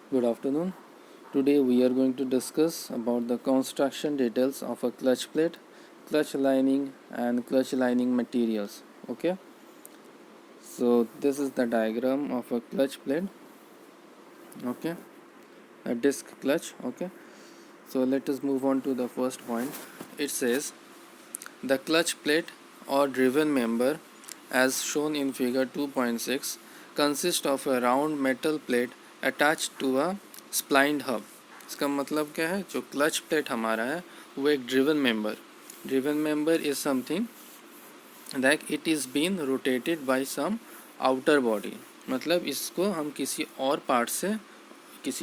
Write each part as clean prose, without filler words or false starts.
Good afternoon. Today we are going to discuss about the construction details of a clutch plate, clutch lining and clutch lining materials. Okay. So this is the diagram of a clutch plate. Okay. A disc clutch. Okay. So let us move on to the first point. It says the clutch plate or driven member as shown in figure 2.6 consists of a round metal plate attached to a splined hub. इसका मतलब क्या है? जो clutch plate हमारा है वो एक driven member is something that it is been rotated by some outer body. मतलब इसको हम किसी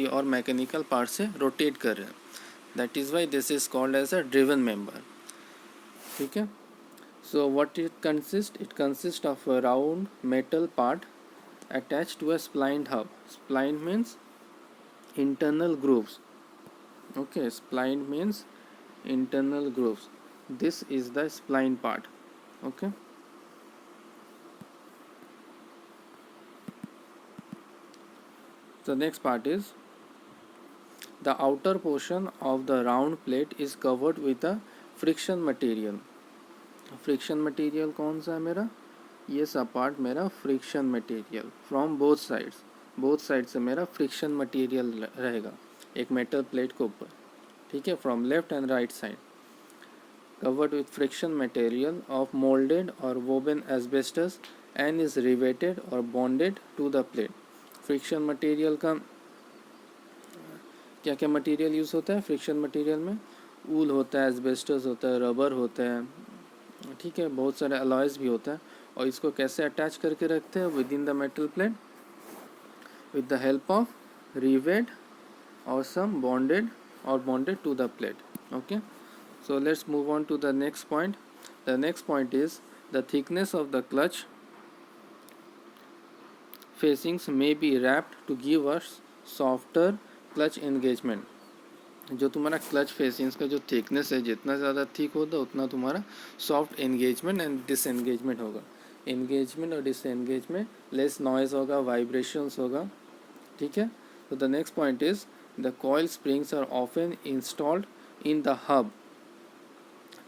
और मैकेनिकल पार्ट से रोटेट कर रहे हैं. That is why this is called as a driven member. ठीक है. So what it consists? It consists of a round metal part attached to a splined hub. Splined means internal grooves. Okay, splined means internal grooves. This is the spline part. Okay. The next part is the outer portion of the round plate is covered with a friction material. Friction material कौन सा है मेरा? ये सब part मेरा friction material from both side से मेरा friction material रहेगा एक मेटल प्लेट के ऊपर. ठीक है. From left and right side covered with friction material of molded or woven asbestos and is riveted or bonded to the plate. Friction material का क्या क्या मटेरियल यूज़ होता है? फ्रिक्शन मटेरियल में ऊल होता है, एस्बेस्टस होता है, रबर होता है. ठीक है. बहुत सारे अलॉयज़ भी होता है. और इसको कैसे अटैच करके रखते हैं? With in the metal plate with the help of rivet or some bonded to the plate. Okay. So let's move on to the next point. The next point is the thickness of the clutch facings may be wrapped to give us softer clutch engagement. जो तुम्हारा clutch facings का जो thickness है जितना ज़्यादा thick होगा उतना तुम्हारा सॉफ्ट एंगेजमेंट एंड डिसएंगेजमेंट होगा. एंगेजमेंट और डिसएंगेजमेंट लेस नॉइज़ होगा, वाइब्रेशंस होगा. ठीक है. तो the next point is the coil springs are often installed in the hub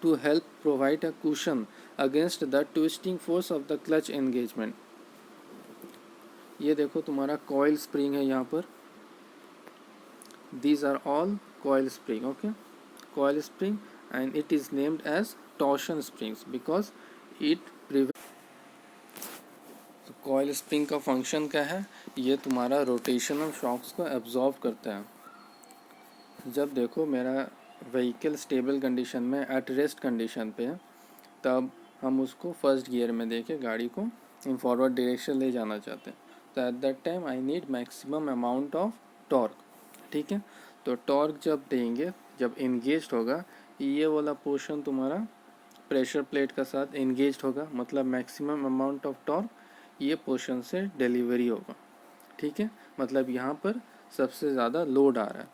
to help provide a cushion against the twisting force of the clutch engagement. ये देखो तुम्हारा coil spring है यहाँ पर. These are all coil spring. Okay. Coil spring and it is named as torsion springs because it coil spring का function क्या है? ये तुम्हारा रोटेशनल शॉक्स को एब्जॉर्ब करता है. जब देखो मेरा व्हीकल स्टेबल कंडीशन में एट रेस्ट कंडीशन पे है तब हम उसको फर्स्ट गियर में देके गाड़ी को इन फॉरवर्ड डायरेक्शन ले जाना चाहते हैं. तो at that time I need maximum amount of torque. ठीक है. तो टॉर्क जब देंगे, जब एंगेज्ड होगा, ये वाला पोर्शन तुम्हारा प्रेशर प्लेट का साथ एंगेज्ड होगा. मतलब मैक्सिमम अमाउंट ऑफ टॉर्क ये पोर्शन से डिलीवरी होगा. ठीक है. मतलब यहाँ पर सबसे ज़्यादा लोड आ रहा है.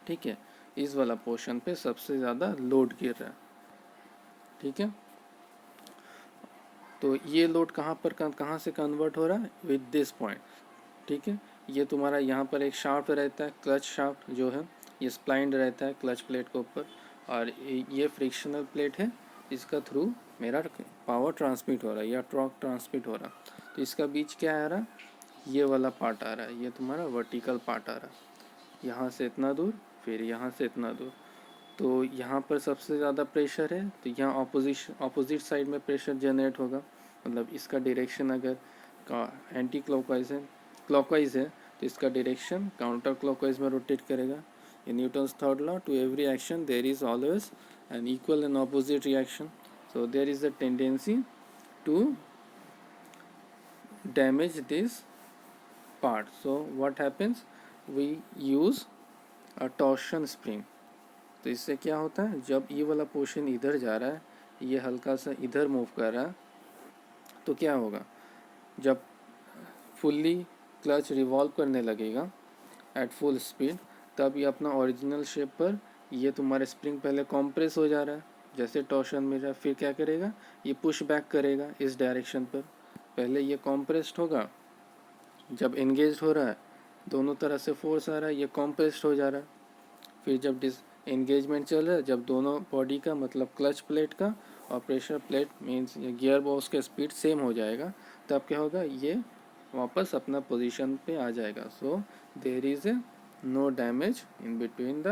ठीक है. इस वाला पोर्शन पे सबसे ज़्यादा लोड गिर रहा है. ठीक है. तो ये लोड कहाँ से कन्वर्ट हो रहा है? With this point. ठीक है. ये तुम्हारा यहाँ पर एक शाफ्ट रहता है, क्लच शाफ्ट जो है ये स्प्लाइंड रहता है क्लच प्लेट के ऊपर. और ये फ्रिक्शनल प्लेट है, इसका थ्रू मेरा पावर ट्रांसमिट हो रहा है या टॉर्क ट्रांसमिट हो रहा है. तो इसका बीच क्या आ रहा है? ये वाला पार्ट आ रहा है. ये तुम्हारा वर्टिकल पार्ट आ रहा है. यहाँ से इतना दूर, फिर यहाँ से इतना दूर. तो यहाँ पर सबसे ज़्यादा प्रेशर है तो यहाँ अपोजिट साइड में प्रेशर जनरेट होगा. मतलब इसका डायरेक्शन अगर एंटी क्लॉकवाइज है तो इसका डायरेक्शन काउंटर क्लॉकवाइज में रोटेट करेगा. In Newton's third law, to every action there is always an equal and opposite reaction. So there is a tendency to damage this part. So what happens? We use a torsion spring. तो इससे क्या होता है? जब ये वाला portion इधर जा रहा है, ये हल्का सा इधर मूव कर रहा है, तो क्या होगा? जब फुल्ली क्लच रिवॉल्व करने लगेगा एट फुल स्पीड, तब ये अपना ओरिजिनल शेप पर ये तुम्हारा स्प्रिंग पहले कॉम्प्रेस हो जा रहा है जैसे टॉर्शन में रहा. फिर क्या करेगा? ये पुश बैक करेगा इस डायरेक्शन पर. पहले ये कॉम्प्रेस्ड होगा, जब एंगेज हो रहा है दोनों तरह से फोर्स आ रहा है, ये कॉम्प्रेस्ड हो जा रहा है। फिर जब एंगेजमेंट चल रहा है, जब दोनों बॉडी का मतलब क्लच प्लेट का और pressure plate means gear box का स्पीड सेम हो जाएगा, तब क्या होगा, ये वापस अपना पोजीशन पे आ जाएगा। So there is a no damage in between the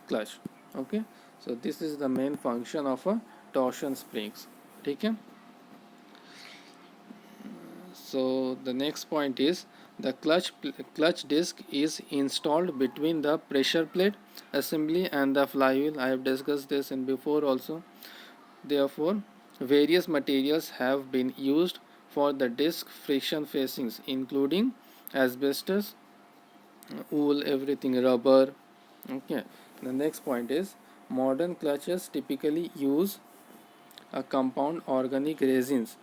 clutch. Okay, so this is the main function of a torsion springs. ठीक है। So the next point is the clutch disc is installed between the pressure plate assembly and the flywheel. I have discussed this in before also. Therefore, various materials have been used for the disc friction facings, including asbestos, wool, everything, rubber. Okay. The next point is modern clutches typically use a compound organic resins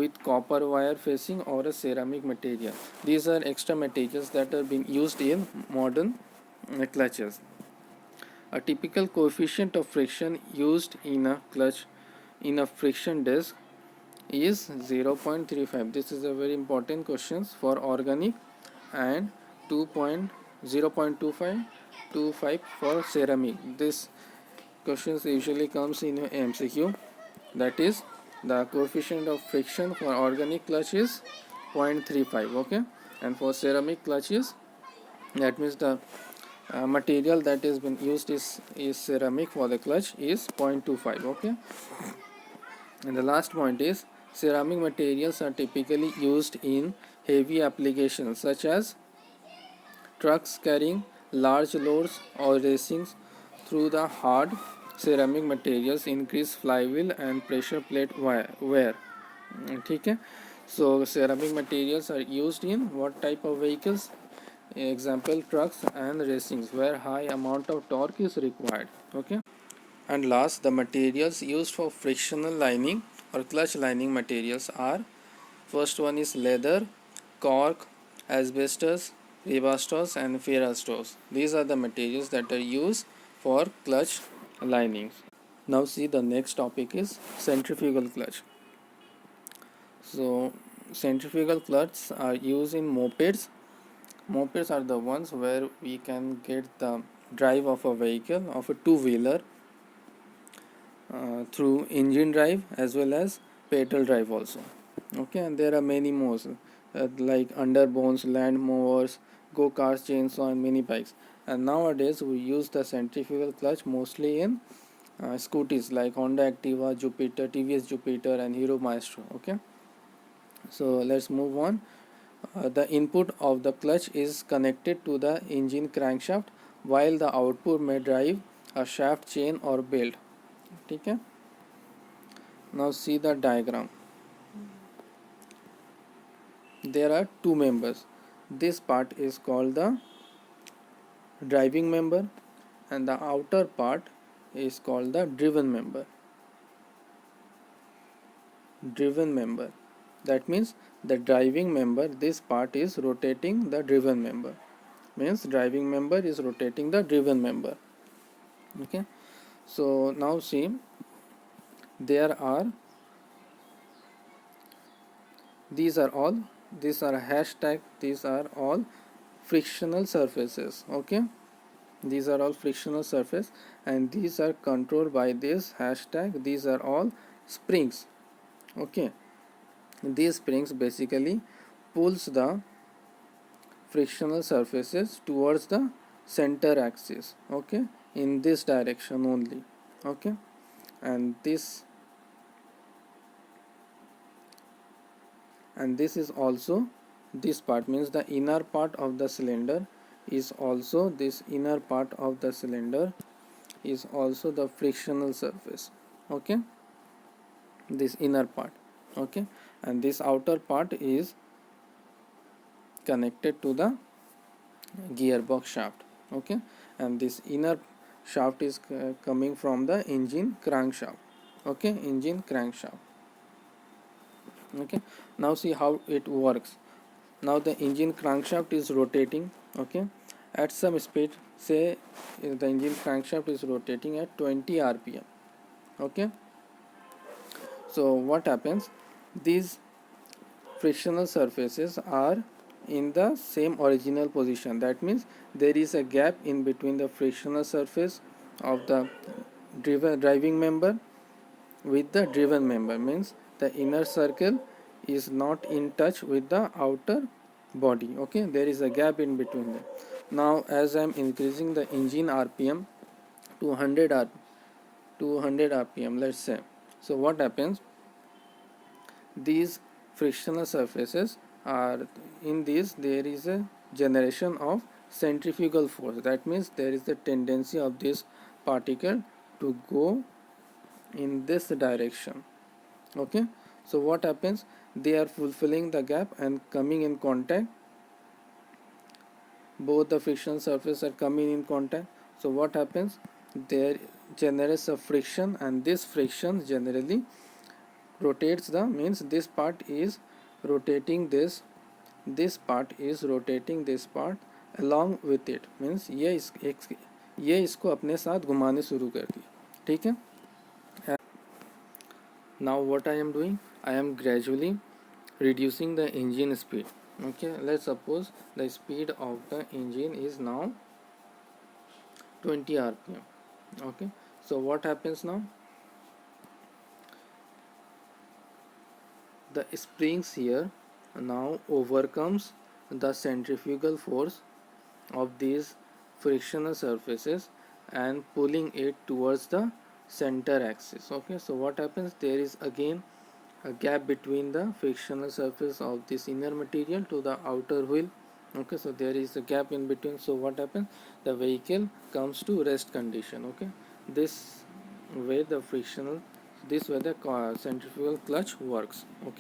with copper wire facing or a ceramic material. These are extra materials that are being used in modern clutches. A typical coefficient of friction used in a clutch in a friction disc is 0.35. This is a very important question for organic, and 0.25 for ceramic. This questions usually comes in MCQ. That is, the coefficient of friction for organic clutch is 0.35. Okay, and for ceramic clutches, that means the material that has been used is ceramic for the clutch is 0.25. Okay, and the last point is ceramic materials are typically used in heavy applications such as trucks carrying large loads or racings through the hard ceramic materials increase flywheel and pressure plate wear. ठीक है, so ceramic materials are used in what type of vehicles? Example, trucks and racings where high amount of torque is required. Okay, and last, the materials used for frictional lining or clutch lining materials are: first one is leather, cork, asbestos, rebastos and ferrastos. These are the materials that are used for clutch linings. Now see, the next topic is centrifugal clutch. So centrifugal clutches are used in mopeds. Mopeds are the ones where we can get the drive of a vehicle, of a two-wheeler, through engine drive as well as pedal drive also. Okay, and there are many more like underbones, land movers, go-karts, chainsaw and mini bikes. And nowadays we use the centrifugal clutch mostly in scooters like Honda Activa, Jupiter, TVS Jupiter and Hero Maestro. Okay, so let's move on. The input of the clutch is connected to the engine crankshaft while the output may drive a shaft, chain or belt. ठीक है, now see the diagram. There are two members. This part is called the driving member and the outer part is called the driven member. Driven member, that means the driving member, this part is rotating the driven member, means driving member is rotating the driven member. Okay, so now see, there are these are all, these are hashtag, these are all frictional surfaces. Okay, these are all frictional surface and these are controlled by this hashtag. These are all springs. Okay, these springs basically pulls the frictional surfaces towards the center axis. Okay, in this direction only. Okay, and this is also, this part means the inner part of the cylinder is also, this inner part of the cylinder is also the frictional surface. Okay, this inner part. Okay, and this outer part is connected to the gearbox shaft. Okay, and this inner shaft is coming from the engine crankshaft. Okay, engine crankshaft. Okay, now see how it works. Now the engine crankshaft is rotating. Okay, at some speed, say the engine crankshaft is rotating at 20 rpm. Okay, so what happens, these frictional surfaces are in the same original position. That means there is a gap in between the frictional surface of the driving member with the driven member, means the inner circle is not in touch with the outer body. Okay, there is a gap in between them. Now as I am increasing the engine rpm to 200 rpm, let's say, so what happens, these frictional surfaces are in this, there is a generation of centrifugal force. That means there is the tendency of this particle to go in this direction. Okay, so what happens, they are fulfilling the gap and coming in contact, both the friction surfaces are coming in contact. So what happens, there generates a friction, and this friction generally rotates the, means this part is rotating this part is rotating this part along with it, means ये इसको अपने साथ घुमाने शुरू कर दिया. ठीक है. Now what I am doing, I am gradually reducing the engine speed. Okay, let's suppose the speed of the engine is now 20 rpm. Okay, so what happens now, the springs here now overcomes the centrifugal force of these frictional surfaces and pulling it towards the center axis. Okay, so what happens, there is again a gap between the frictional surface of this inner material to the outer wheel. Okay, so there is a gap in between. So what happens, the vehicle comes to rest condition. Okay, this way the frictional, this way the centrifugal clutch works. Okay.